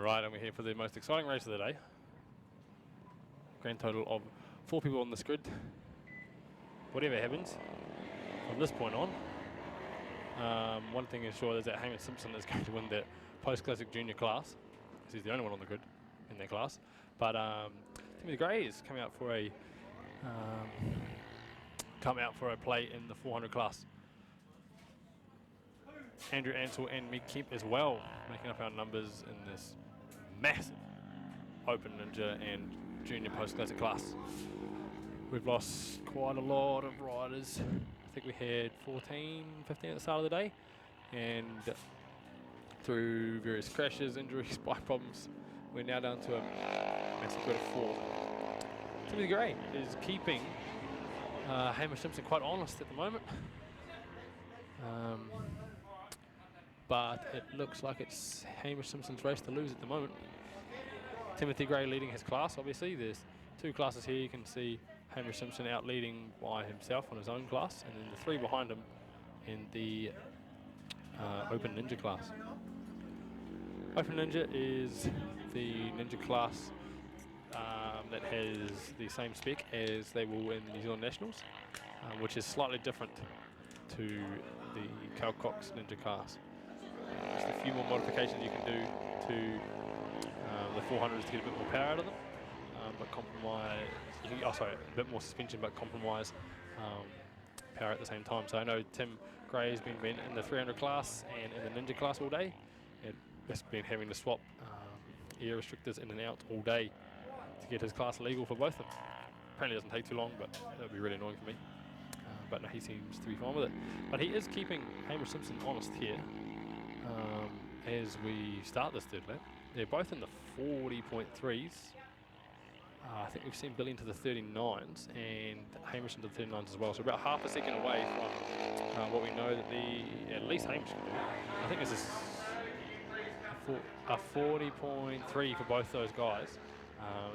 Alright, and we're here for the most exciting race of the day. Grand total of 4 people on this grid. Whatever happens from this point on, one thing is sure is that Hamish Simpson is going to win the post-classic junior class, because he's the only one on the grid in their class. But Timothy Gray is coming out for a play in the 400 class. Andrew Ansell and Meg Kemp as well, making up our numbers in this massive Open Ninja and Junior Post-Classic class. We've lost quite a lot of riders. I think we had 14, 15 at the start of the day, and through various crashes, injuries, bike problems, we're now down to a massive grid of 4. Timothy Gray is keeping Hamish Simpson quite honest at the moment. But it looks like it's Hamish Simpson's race to lose at the moment. Timothy Gray leading his class, obviously. There's 2 classes here. You can see Hamish Simpson out leading by himself on his own class, and then the 3 behind him in the Open Ninja class. Open Ninja is the ninja class that has the same spec as they will in the New Zealand Nationals, which is slightly different to the Calcox Ninja class. Just a few more modifications you can do to the 400s to get a bit more power out of them, but compromise. A bit more suspension, but compromise power at the same time. So I know Tim Gray's been in the 300 class and in the Ninja class all day. It's been having to swap air restrictors in and out all day to get his class legal for both of them. Apparently it doesn't take too long, but that would be really annoying for me. But no, he seems to be fine with it. But he is keeping Hamish Simpson honest here. As we start this third lap. They're both in the 40.3s. I think we've seen Billy into the 39s and Hamish into the 39s as well. So about half a second away from what we know that at least Hamish can do. I think this is a 40.3 for both those guys.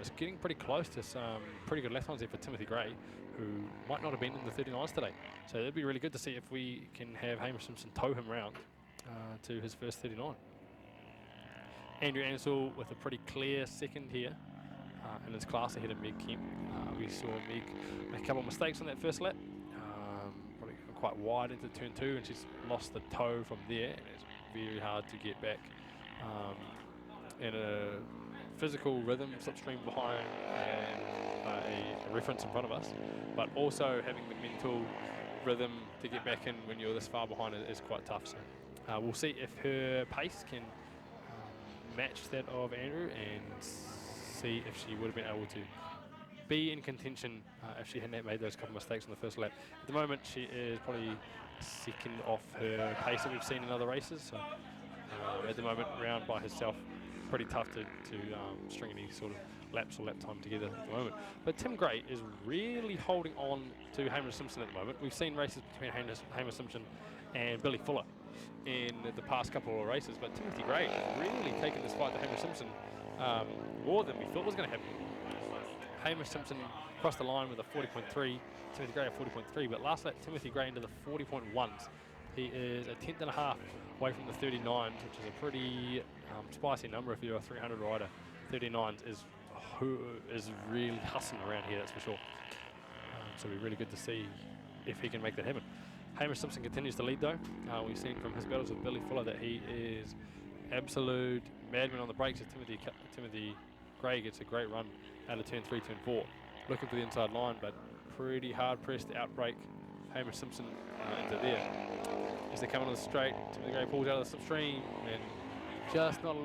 It's getting pretty close to some pretty good lap times there for Timothy Gray, who might not have been in the 39s today. So it'd be really good to see if we can have Hamish Simpson tow him round to his first 39. Andrew Ansell with a pretty clear second here in his class ahead of Meg Kemp. We saw Meg make a couple of mistakes on that first lap, probably quite wide into turn 2, and she's lost the tow from there, and it's very hard to get back in a physical rhythm, slipstream behind and a reference in front of us, but also having the mental rhythm to get back in when you're this far behind is quite tough. So we'll see if her pace can match that of Andrew and see if she would have been able to be in contention if she hadn't made those couple of mistakes on the first lap. At the moment she is probably second off her pace that we've seen in other races, so at the moment round by herself, pretty tough to string any sort of laps or lap time together at the moment. But Tim Gray is really holding on to Hamish Simpson at the moment. We've seen races between Hamish Simpson and Billy Fuller in the past couple of races, but Timothy Gray has really taken this fight to Hamish Simpson more than we thought was going to happen. Hamish Simpson crossed the line with a 40.3, Timothy Gray a 40.3, but last lap Timothy Gray into the 40.1s. He is a tenth and a half away from the 39s, which is a pretty spicy number if you're a 300 rider. 39s is who is really hustling around here, that's for sure. So it'll be really good to see if he can make that happen. Hamish Simpson continues to lead though. We've seen from his battles with Billy Fuller that he is absolute madman on the brakes as Timothy Gray gets a great run out of turn 3, turn 4. Looking for the inside line, but pretty hard pressed to outbrake Hamish Simpson into there. As they come on the straight, Timothy Gray pulls out of the slipstream and just not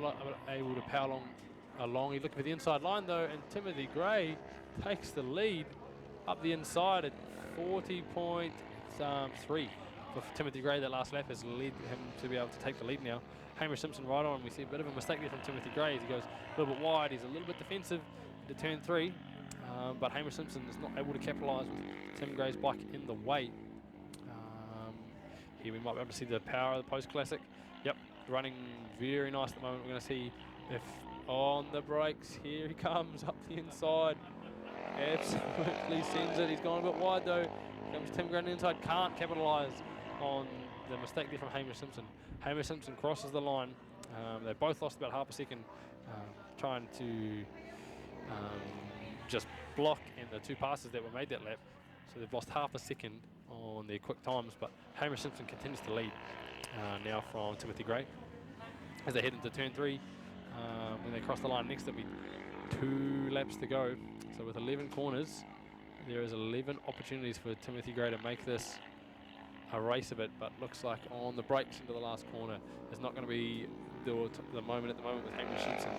able to power along. He's looking for the inside line though, and Timothy Gray takes the lead up the inside at 40.3 for Timothy Gray. That last lap has led him to be able to take the lead now. Hamish Simpson right on. We see a bit of a mistake there from Timothy Gray as he goes a little bit wide. He's a little bit defensive into turn 3, but Hamish Simpson is not able to capitalise with Tim Gray's bike in the way. Here we might be able to see the power of the post-classic. Yep, running very nice at the moment. We're going to see if on the brakes, here he comes up the inside. Absolutely sends it. He's gone a bit wide though. Comes Tim Gray on the inside, can't capitalise on the mistake there from Hamish Simpson. Hamish Simpson crosses the line. They both lost about half a second trying to just block in the 2 passes that were made that lap. So they've lost half a second on their quick times, but Hamish Simpson continues to lead now from Timothy Gray as they head into turn 3. When they cross the line next, there'll be 2 laps to go. So with 11 corners, there is 11 opportunities for Timothy Gray to make this a race of it, but looks like on the brakes into the last corner is not going to be the moment at the moment with Hamish Simpson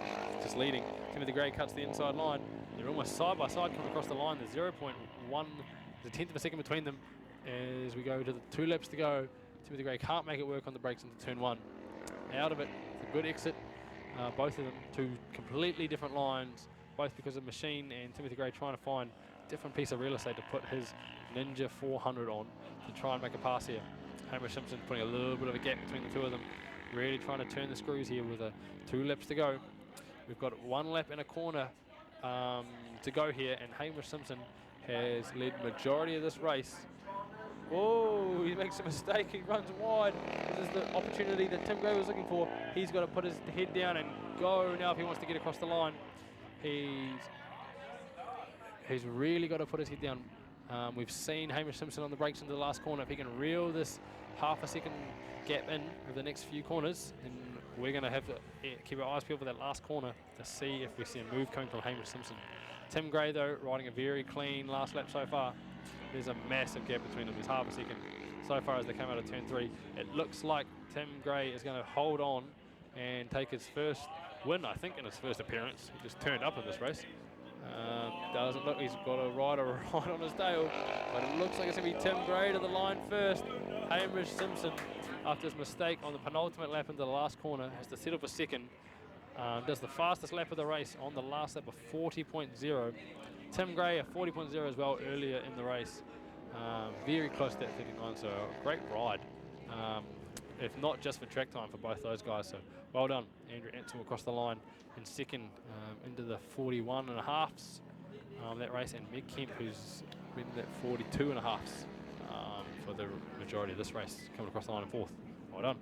just leading. Timothy Gray cuts the inside line. They're almost side by side coming across the line. There's 0.1, there's a tenth of a second between them as we go to the 2 laps to go. Timothy Gray can't make it work on the brakes into turn 1. Out of it, it's a good exit. Both of them 2 completely different lines, both because of Machine and Timothy Gray trying to find a different piece of real estate to put his Ninja 400 on to try and make a pass here. Hamish Simpson putting a little bit of a gap between the 2 of them, really trying to turn the screws here with 2 laps to go. We've got 1 lap in a corner to go here, and Hamish Simpson has led majority of this race. Oh, he makes a mistake, he runs wide. This is the opportunity that Tim Gray was looking for. He's got to put his head down and go now if he wants to get across the line. He's really got to put his head down. We've seen Hamish Simpson on the brakes into the last corner. If he can reel this half a second gap in over the next few corners, then we're going to have to keep our eyes peeled for that last corner to see if we see a move coming from Hamish Simpson. Tim Gray, though, riding a very clean last lap so far. There's a massive gap between them. There's half a second so far as they come out of turn 3. It looks like Tim Gray is going to hold on and take his first win, I think, in his first appearance. He just turned up in this race. Doesn't look, he's got a rider right on his tail, but it looks like it's going to be Tim Gray to the line first. Hamish Simpson, after his mistake on the penultimate lap into the last corner, has to settle for second. Does the fastest lap of the race on the last lap of 40.0. Tim Gray at 40.0 as well earlier in the race. Very close to that 39, so a great ride. If not just for track time for both those guys. So well done, Andrew Ansel across the line in second into the 41 and a halves that race, and Meg Kemp, who's been at 42 and a halves for the majority of this race, coming across the line in 4th. Well done.